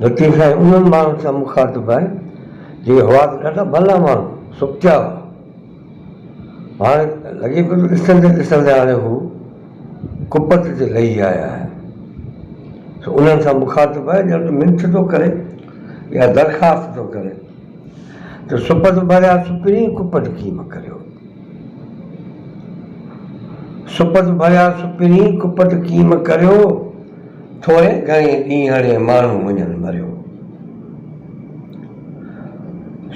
लतीफ़ साईं उन्हनि माण्हुनि सां मुखातिबु आहे जेके हुआ त ॾाढा भला माण्हू सुखिया हुआ। हाणे लॻे पियो त ॾिसंदे ॾिसंदे हाणे हू कुपत ते लही आया आहिनि। उन्हनि सां मुखातिबु आहे ॼण मिंथ थो करे या दरख़्वास्त थो करे त सुपत भरिया सुपिरी कुपत कीम करियो। सुपत भरिया सुपिरी कुपत कीम करियो, थोरे घणे ॾींहं माण्हू वञनि मरियो।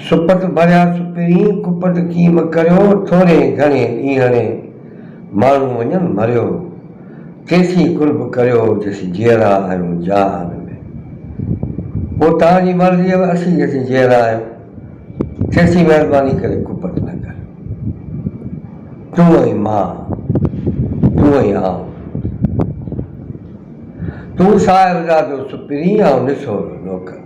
सुपत भरिया सुपिरी कुपत कीम करियो, थोरे घणे ॾींहं माण्हू वञनि मरियो। तेसी कुर्ब करियो जेसी जीअरा आहियूं जहान में। पोइ तव्हांजी मर्ज़ी असीं जेसी जीअरा आहियूं तेसी महिरबानी करे कुपत न कर। तूं ई मां, तूं ई आऊं, तूं साहिबजादो सुपिरी ऐं निसोरो नौकर।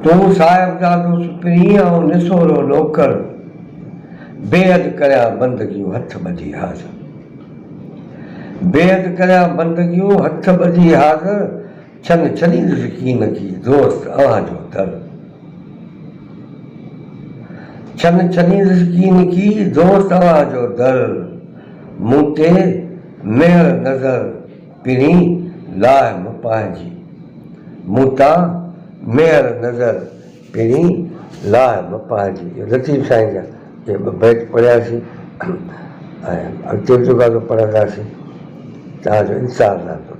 तूं साहिबजादो सुपिरी ऐं निसोरो नौकर, बेअद करिया बंदगियूं हथ ॿधी हाज़िर। बेअद करिया बंदगियूं हथ ॿधी हाज़िर, छन छॾींदुसि कीन की दोस्त अव्हांजो दर। छन छॾींदुसि कीन की दोस्त अव्हांजो दर। मूं ते मेहर नज़र पिणी लाइ म पाइजी। मूं तां मेहर नज़र पिणी लाइ म पाइजी। लतीफ़ साईं जा इहे ॿ बैत पढ़ियासीं ऐं अॻिते जेका पढ़ंदासीं तव्हांजो इंतज़ारु रहंदो।